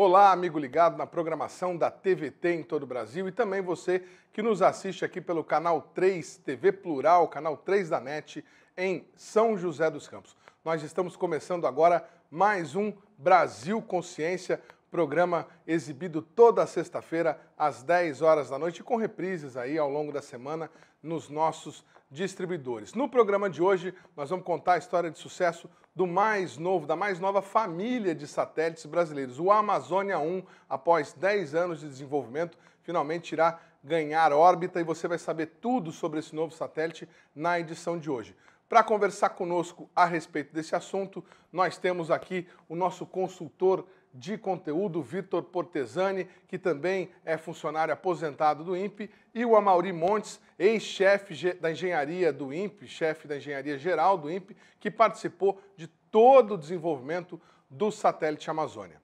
Olá, amigo ligado na programação da TVT em todo o Brasil e também você que nos assiste aqui pelo canal 3 TV Plural, canal 3 da NET em São José dos Campos. Nós estamos começando agora mais um Brasil Consciência, programa exibido toda sexta-feira às 10 horas da noite com reprises aí ao longo da semana nos nossos distribuidores. No programa de hoje, nós vamos contar a história de sucesso do mais novo, da mais nova família de satélites brasileiros. O Amazônia 1, após 10 anos de desenvolvimento, finalmente irá ganhar órbita e você vai saber tudo sobre esse novo satélite na edição de hoje. Para conversar conosco a respeito desse assunto, nós temos aqui o nosso consultor de conteúdo, Vitor Portesani, que também é funcionário aposentado do INPE, e o Amaury Montes, ex-chefe da engenharia do INPE, chefe da engenharia geral do INPE, que participou de todo o desenvolvimento do satélite Amazônia.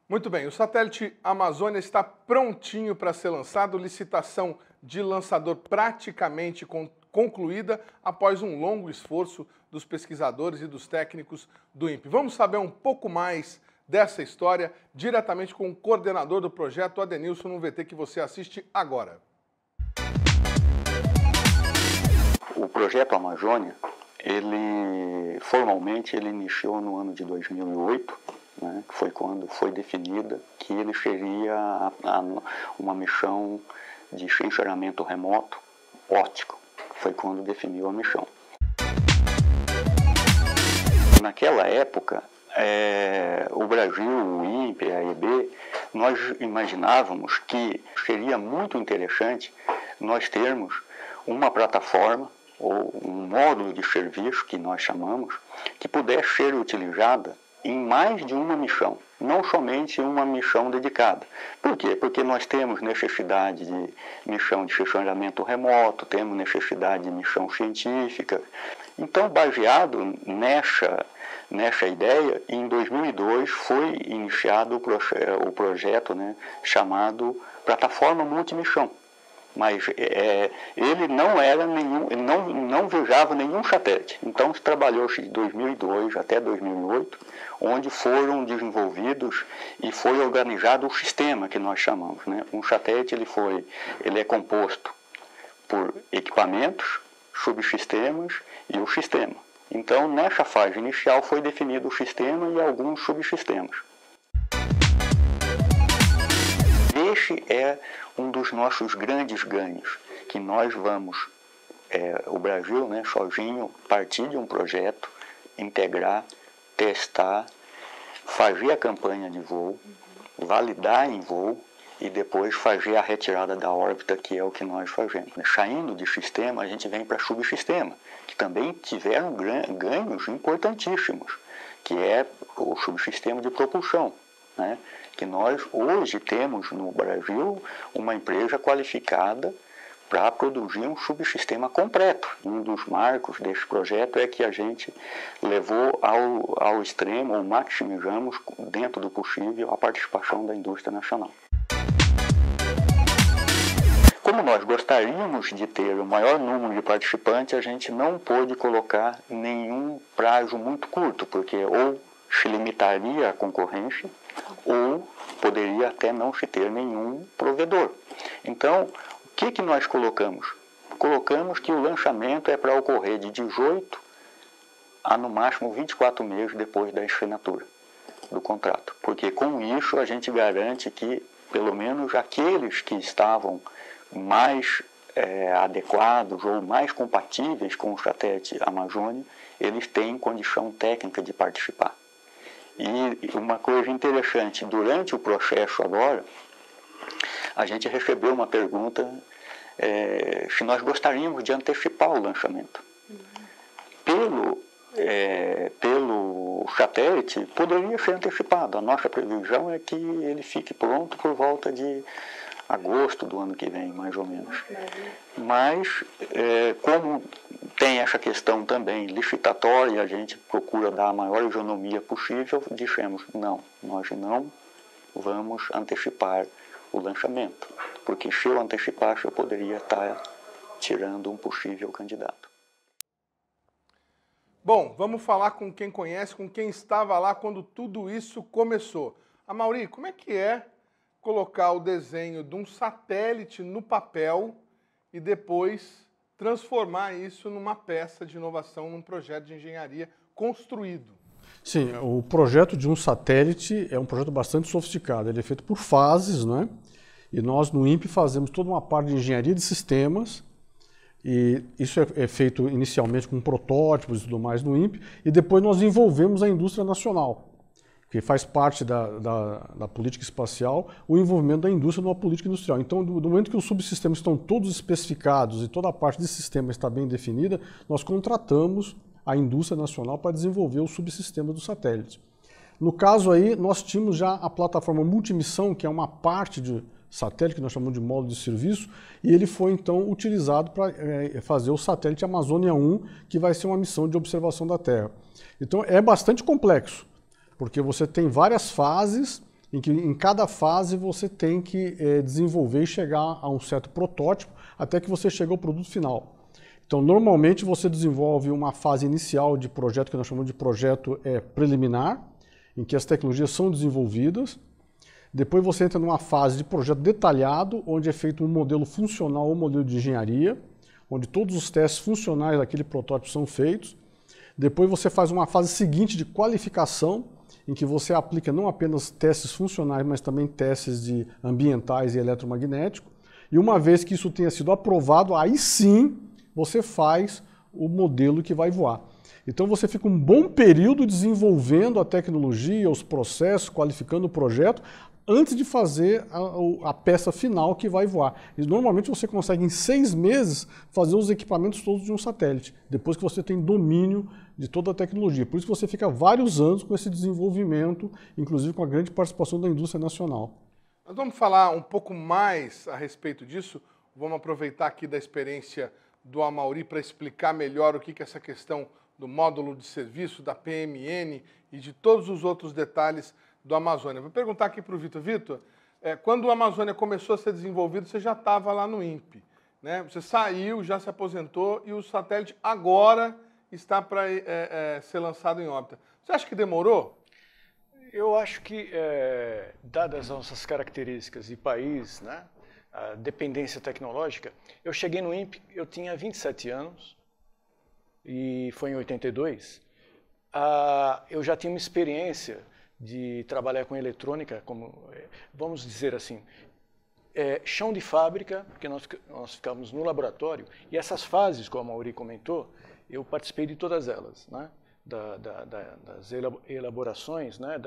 Muito bem, o satélite Amazônia está prontinho para ser lançado, licitação de lançador praticamente concluída após um longo esforço dos pesquisadores e dos técnicos do INPE. Vamos saber um pouco mais dessa história diretamente com o coordenador do projeto, Adenilson, no VT que você assiste agora. O projeto Amazônia, formalmente ele iniciou no ano de 2008, né, que foi quando foi definida que ele seria uma missão de sensoriamento remoto óptico. Foi quando definiu a missão. Naquela época, o Brasil, o INPE, a AEB, nós imaginávamos que seria muito interessante nós termos uma plataforma ou um módulo de serviço, que nós chamamos, que pudesse ser utilizada em mais de uma missão, não somente uma missão dedicada. Por quê? Porque nós temos necessidade de missão de sensoriamento remoto, temos necessidade de missão científica. Então, baseado nessa ideia, em 2002 foi iniciado o projeto, né, chamado Plataforma Multimissão. Mas ele não visava nenhum satélite. Então se trabalhou-se de 2002 até 2008, onde foram desenvolvidos e foi organizado o sistema que nós chamamos, né? Um satélite ele é composto por equipamentos, subsistemas e o sistema. Então nessa fase inicial foi definido o sistema e alguns subsistemas. Esse é um dos nossos grandes ganhos, que nós vamos, o Brasil, né, sozinho, partir de um projeto, integrar, testar, fazer a campanha de voo, validar em voo e depois fazer a retirada da órbita, que é o que nós fazemos. Saindo de sistema, a gente vem para subsistema, que também tiveram ganhos importantíssimos, que é o subsistema de propulsão, né? Que nós hoje temos no Brasil uma empresa qualificada para produzir um subsistema completo. Um dos marcos desse projeto é que a gente levou ao extremo, ou maximizamos dentro do possível, a participação da indústria nacional. Como nós gostaríamos de ter o maior número de participantes, a gente não pôde colocar nenhum prazo muito curto, porque ou se limitaria a concorrência, ou poderia até não se ter nenhum provedor. Então, o que nós colocamos? Colocamos que o lançamento é para ocorrer de 18 a no máximo 24 meses depois da assinatura do contrato. Porque com isso a gente garante que pelo menos aqueles que estavam mais adequados ou mais compatíveis com o satélite Amazônia, eles têm condição técnica de participar. E uma coisa interessante, durante o processo agora, a gente recebeu uma pergunta se nós gostaríamos de antecipar o lançamento. Pelo satélite, poderia ser antecipado. A nossa previsão é que ele fique pronto por volta de agosto do ano que vem, mais ou menos. Mas, como tem essa questão também licitatória, a gente procura dar a maior isonomia possível, dissemos, não, nós não vamos antecipar o lançamento, porque se eu antecipasse, eu poderia estar tirando um possível candidato. Bom, vamos falar com quem conhece, com quem estava lá quando tudo isso começou. Amaury, como é que é colocar o desenho de um satélite no papel e depois transformar isso numa peça de inovação, num projeto de engenharia construído? Sim, o projeto de um satélite é um projeto bastante sofisticado. Ele é feito por fases, né? E nós no INPE fazemos toda uma parte de engenharia de sistemas, e isso é feito inicialmente com protótipos e tudo mais no INPE, e depois nós envolvemos a indústria nacional, que faz parte da política espacial, o envolvimento da indústria numa política industrial. Então, do momento que os subsistemas estão todos especificados e toda a parte de sistema está bem definida, nós contratamos a indústria nacional para desenvolver o subsistema do satélite. No caso aí, nós tínhamos já a plataforma multimissão, que é uma parte de satélite, que nós chamamos de módulo de serviço, e ele foi então utilizado para fazer o satélite Amazônia 1, que vai ser uma missão de observação da Terra. Então é bastante complexo, porque você tem várias fases, em que em cada fase você tem que desenvolver e chegar a um certo protótipo, até que você chegue ao produto final. Então, normalmente você desenvolve uma fase inicial de projeto, que nós chamamos de projeto preliminar, em que as tecnologias são desenvolvidas. Depois você entra numa fase de projeto detalhado, onde é feito um modelo funcional ou modelo de engenharia, onde todos os testes funcionais daquele protótipo são feitos. Depois você faz uma fase seguinte de qualificação, em que você aplica não apenas testes funcionais, mas também testes de ambientais e eletromagnéticos. E uma vez que isso tenha sido aprovado, aí sim você faz o modelo que vai voar. Então você fica um bom período desenvolvendo a tecnologia, os processos, qualificando o projeto, antes de fazer a peça final que vai voar. E normalmente você consegue em 6 meses fazer os equipamentos todos de um satélite, depois que você tem domínio de toda a tecnologia. Por isso você fica vários anos com esse desenvolvimento, inclusive com a grande participação da indústria nacional. Nós vamos falar um pouco mais a respeito disso, vamos aproveitar aqui da experiência do Amaury para explicar melhor o que é essa questão do módulo de serviço, da PMN e de todos os outros detalhes do Amazônia. Vou perguntar aqui para o Vitor. Vitor, quando o Amazônia começou a ser desenvolvido, você já estava lá no INPE, né? Você saiu, já se aposentou e o satélite agora está para ser lançado em órbita. Você acha que demorou? Eu acho que, dadas as nossas características de país, né, a dependência tecnológica, eu cheguei no INPE, eu tinha 27 anos, e foi em 82. Eu já tinha uma experiência de trabalhar com eletrônica, como, vamos dizer assim, chão de fábrica, porque nós ficávamos no laboratório, e essas fases, como a Amaury comentou, eu participei de todas elas, né? Das elaborações, né?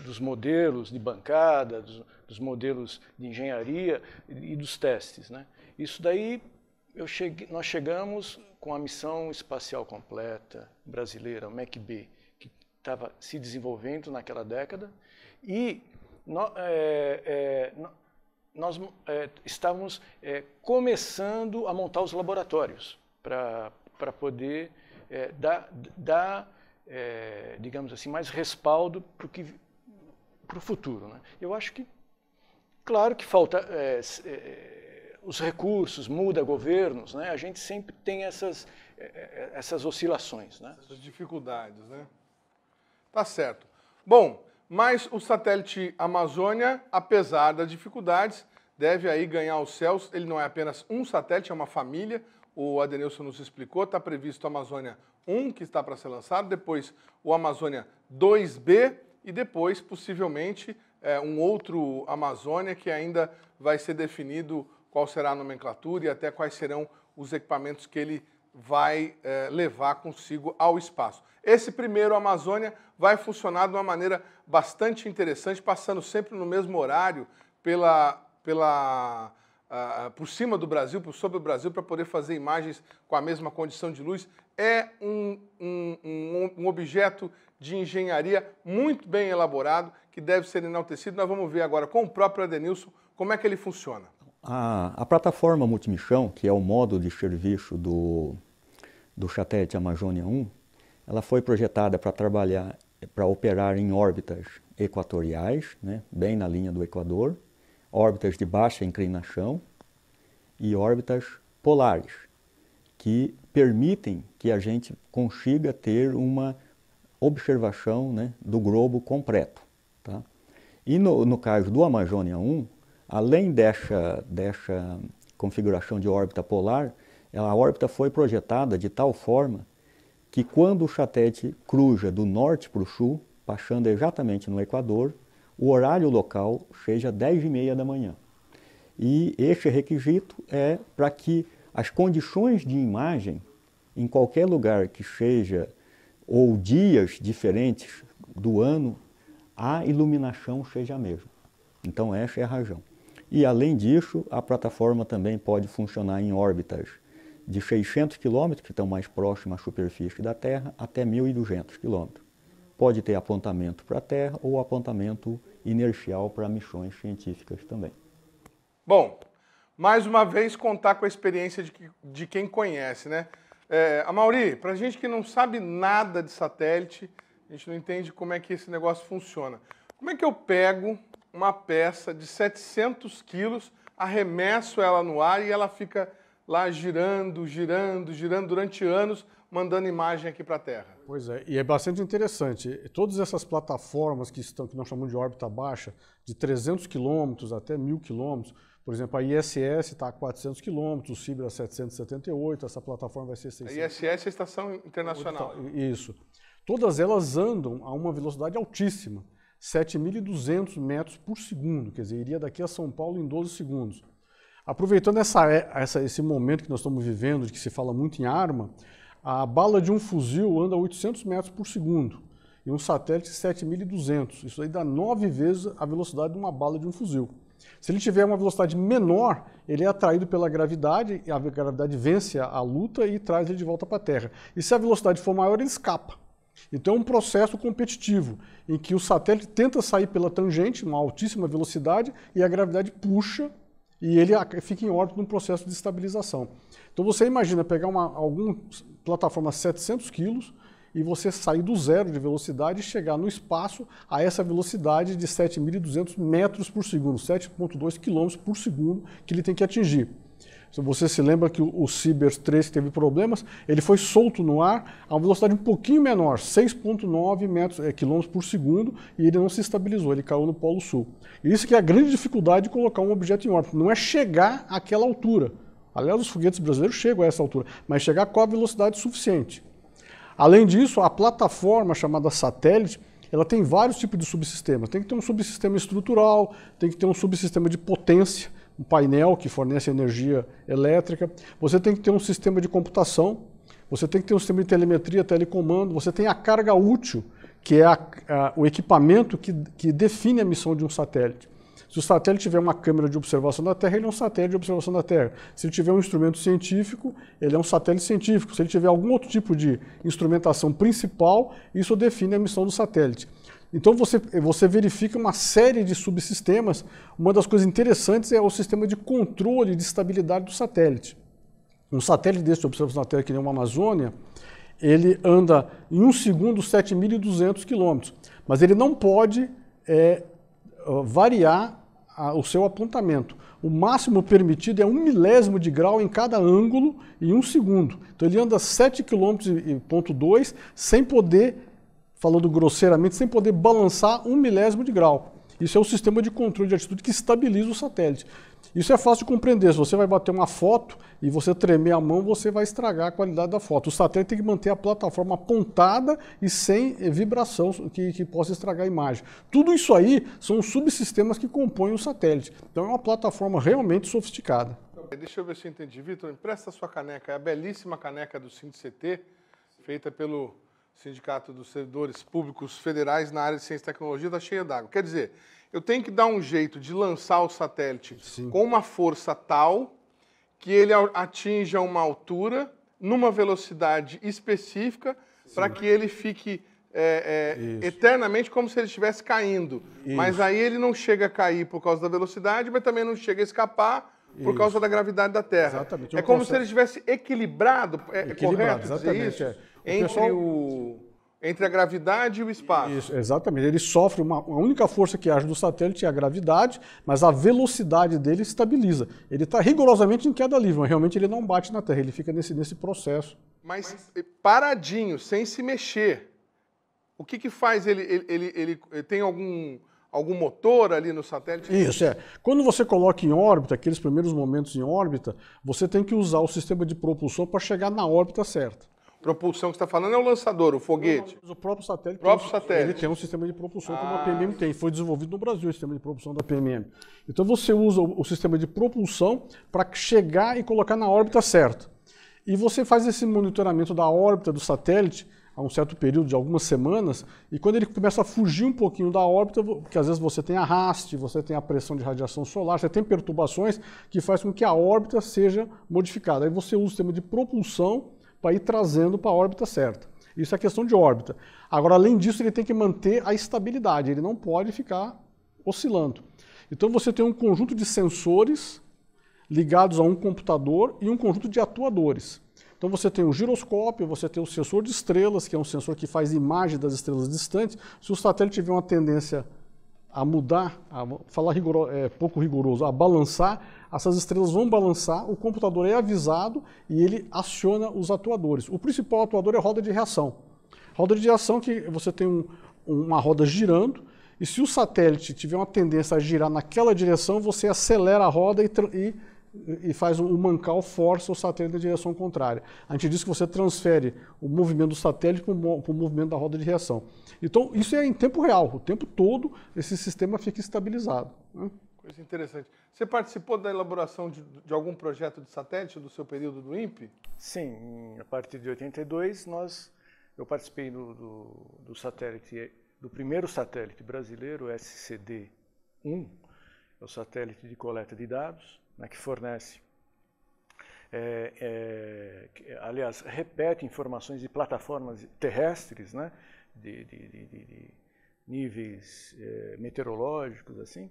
Dos modelos de bancada, dos modelos de engenharia e dos testes, né? Isso daí, nós chegamos com a missão espacial completa brasileira, o MEC-B, que estava se desenvolvendo naquela década, e nós estávamos começando a montar os laboratórios para poder dar, digamos assim, mais respaldo para o futuro, né? Eu acho que, claro que falta os recursos, muda governos, né? A gente sempre tem essas oscilações, né? Essas dificuldades, né? Tá certo. Bom, mas o satélite Amazônia, apesar das dificuldades, deve aí ganhar os céus. Ele não é apenas um satélite, é uma família. O Adenilson nos explicou, está previsto o Amazônia 1, que está para ser lançado, depois o Amazônia 2B e depois, possivelmente, um outro Amazônia que ainda vai ser definido qual será a nomenclatura e até quais serão os equipamentos que ele vai levar consigo ao espaço. Esse primeiro Amazônia vai funcionar de uma maneira bastante interessante, passando sempre no mesmo horário por cima do Brasil, por sobre o Brasil, para poder fazer imagens com a mesma condição de luz. É um objeto de engenharia muito bem elaborado, que deve ser enaltecido. Nós vamos ver agora com o próprio Adenilson como é que ele funciona. A plataforma multimissão, que é o módulo de serviço do satélite Amazônia 1, ela foi projetada para operar em órbitas equatoriais, né, bem na linha do Equador, órbitas de baixa inclinação e órbitas polares, que permitem que a gente consiga ter uma observação, né, do globo completo. Tá? E no caso do Amazônia 1, além dessa configuração de órbita polar, a órbita foi projetada de tal forma que quando o satélite cruza do norte para o sul, passando exatamente no Equador, o horário local seja 10h30 da manhã. E esse requisito é para que as condições de imagem, em qualquer lugar que seja, ou dias diferentes do ano, a iluminação seja a mesma. Então essa é a razão. E além disso, a plataforma também pode funcionar em órbitas de 600 km, que estão mais próximas à superfície da Terra, até 1.200 km. Pode ter apontamento para a Terra ou apontamento inercial para missões científicas também. Bom, mais uma vez contar com a experiência de quem conhece, né? Amaury, para a gente que não sabe nada de satélite, a gente não entende como é que esse negócio funciona. Como é que eu pego uma peça de 700 quilos, arremesso ela no ar e ela fica lá girando, girando, girando durante anos, mandando imagem aqui para a Terra? Pois é, e é bastante interessante. Todas essas plataformas que nós chamamos de órbita baixa, de 300 quilômetros até 1.000 quilômetros, por exemplo, a ISS está a 400 quilômetros, o CIBR a 778, essa plataforma vai ser 600. A ISS é a Estação Internacional. Isso. Todas elas andam a uma velocidade altíssima, 7.200 metros por segundo, quer dizer, iria daqui a São Paulo em 12 segundos. Aproveitando esse momento que nós estamos vivendo, de que se fala muito em arma, a bala de um fuzil anda a 800 metros por segundo e um satélite 7.200. Isso aí dá 9 vezes a velocidade de uma bala de um fuzil. Se ele tiver uma velocidade menor, ele é atraído pela gravidade, e a gravidade vence a luta e traz ele de volta para a Terra. E se a velocidade for maior, ele escapa. Então é um processo competitivo, em que o satélite tenta sair pela tangente, uma altíssima velocidade, e a gravidade puxa, e ele fica em órbita num processo de estabilização. Então você imagina pegar alguma plataforma 700 quilos, e você sair do zero de velocidade e chegar no espaço a essa velocidade de 7.200 metros por segundo, 7,2 km por segundo que ele tem que atingir. Se você se lembra que o CIBR 3 teve problemas, ele foi solto no ar a uma velocidade um pouquinho menor, 6,9 km por segundo, e ele não se estabilizou, ele caiu no Polo Sul. E isso que é a grande dificuldade de colocar um objeto em órbita, não é chegar àquela altura. Aliás, os foguetes brasileiros chegam a essa altura, mas chegar com a velocidade suficiente. Além disso, a plataforma chamada satélite, ela tem vários tipos de subsistemas. Tem que ter um subsistema estrutural, tem que ter um subsistema de potência, um painel que fornece energia elétrica. Você tem que ter um sistema de computação, você tem que ter um sistema de telemetria, telecomando, você tem a carga útil, que é o equipamento que define a missão de um satélite. Se o satélite tiver uma câmera de observação da Terra, ele é um satélite de observação da Terra. Se ele tiver um instrumento científico, ele é um satélite científico. Se ele tiver algum outro tipo de instrumentação principal, isso define a missão do satélite. Então você verifica uma série de subsistemas. Uma das coisas interessantes é o sistema de controle de estabilidade do satélite. Um satélite desse de observação da Terra, que nem uma Amazônia, ele anda em 1 segundo 7.200 quilômetros. Mas ele não pode variar o seu apontamento. O máximo permitido é 1 milésimo de grau em cada ângulo em 1 segundo. Então ele anda 7,2 km sem poder, falando grosseiramente, sem poder balançar 1 milésimo de grau. Isso é o sistema de controle de altitude que estabiliza o satélite. Isso é fácil de compreender. Se você vai bater uma foto e você tremer a mão, você vai estragar a qualidade da foto. O satélite tem que manter a plataforma apontada e sem vibração que possa estragar a imagem. Tudo isso aí são os subsistemas que compõem o satélite. Então é uma plataforma realmente sofisticada. Deixa eu ver se eu entendi. Vitor, empresta a sua caneca. É a belíssima caneca do SINDCT, feita pelo Sindicato dos Servidores Públicos Federais na área de Ciência e Tecnologia, está cheia d'água. Quer dizer, eu tenho que dar um jeito de lançar o satélite com uma força tal que ele atinja uma altura, numa velocidade específica, para que ele fique eternamente como se ele estivesse caindo. Isso. Mas aí ele não chega a cair por causa da velocidade, mas também não chega a escapar por causa da gravidade da Terra. Exatamente. É como se ele estivesse equilibrado, correto dizer isso? Entre a gravidade e o espaço. Isso, exatamente. Ele sofre a única força que age do satélite é a gravidade, mas a velocidade dele estabiliza. Ele está rigorosamente em queda livre, mas realmente ele não bate na Terra, ele fica nesse processo. Mas paradinho, sem se mexer, o que faz ele tem algum motor ali no satélite? Isso, é. Quando você coloca em órbita, aqueles primeiros momentos em órbita, você tem que usar o sistema de propulsão para chegar na órbita certa. Propulsão que você está falando é o lançador, o foguete? Mas o próprio satélite, Ele tem um sistema de propulsão como a PMM tem. Foi desenvolvido no Brasil o sistema de propulsão da PMM. Então você usa o sistema de propulsão para chegar e colocar na órbita certa. E você faz esse monitoramento da órbita do satélite a um certo período de algumas semanas, e quando ele começa a fugir um pouquinho da órbita, porque às vezes você tem arraste, você tem a pressão de radiação solar, você tem perturbações que faz com que a órbita seja modificada. Aí você usa o sistema de propulsão para ir trazendo para a órbita certa. Isso é questão de órbita. Agora, além disso, ele tem que manter a estabilidade, ele não pode ficar oscilando. Então você tem um conjunto de sensores ligados a um computador e um conjunto de atuadores. Então você tem o giroscópio, você tem o sensor de estrelas, que é um sensor que faz imagem das estrelas distantes. Se o satélite tiver uma tendência a mudar, a falar pouco rigoroso, a balançar, essas estrelas vão balançar, o computador é avisado e ele aciona os atuadores. O principal atuador é a roda de reação. Roda de reação que você tem uma roda girando, e se o satélite tiver uma tendência a girar naquela direção, você acelera a roda e faz um mancal, força o satélite na direção contrária. A gente diz que você transfere o movimento do satélite para o movimento da roda de reação. Então, isso é em tempo real. O tempo todo, esse sistema fica estabilizado, né? Coisa interessante. Você participou da elaboração de algum projeto de satélite do seu período do INPE? Sim, a partir de 82, eu participei do satélite, do primeiro satélite brasileiro, SCD-1, é o satélite de coleta de dados, né, que fornece, aliás, repete informações de plataformas terrestres, né, de níveis meteorológicos, assim.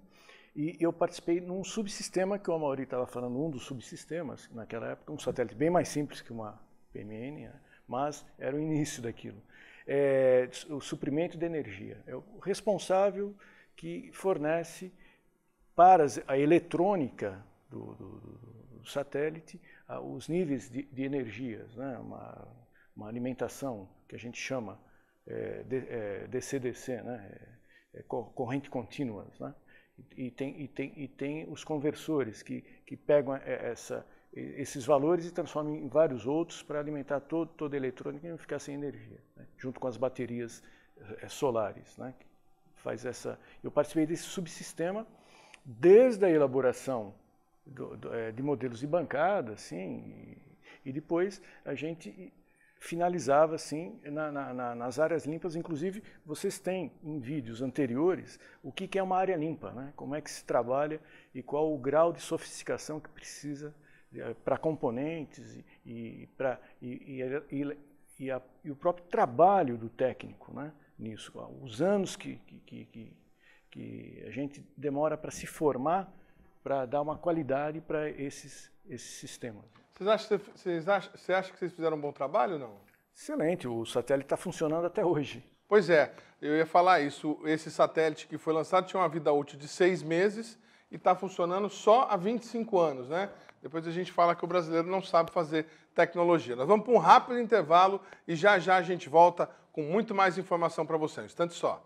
E eu participei num subsistema que o Amaury estava falando, um dos subsistemas, naquela época, um satélite bem mais simples que uma PMN, né, mas era o início daquilo. O suprimento de energia. É o responsável que fornece para a eletrônica do satélite os níveis de energias, né? Uma alimentação que a gente chama DC-DC, né? Corrente contínua, né? E tem os conversores que pegam esses valores e transformam em vários outros para alimentar toda a eletrônica e não ficar sem energia, né? Junto com as baterias solares, né? Eu participei desse subsistema desde a elaboração de modelos de bancada, assim, e depois a gente finalizava assim nas áreas limpas. Inclusive, vocês têm em vídeos anteriores o que é uma área limpa, né? Como é que se trabalha e qual o grau de sofisticação que precisa para componentes e o próprio trabalho do técnico, né, nisso. Os anos que a gente demora para se formar, para dar uma qualidade para esses sistemas. Você acha que vocês fizeram um bom trabalho ou não? Excelente, o satélite está funcionando até hoje. Pois é, eu ia falar isso. Esse satélite que foi lançado tinha uma vida útil de 6 meses e está funcionando só há 25 anos, né? Depois a gente fala que o brasileiro não sabe fazer tecnologia. Nós vamos para um rápido intervalo e já já a gente volta com muito mais informação para você. Um instante só.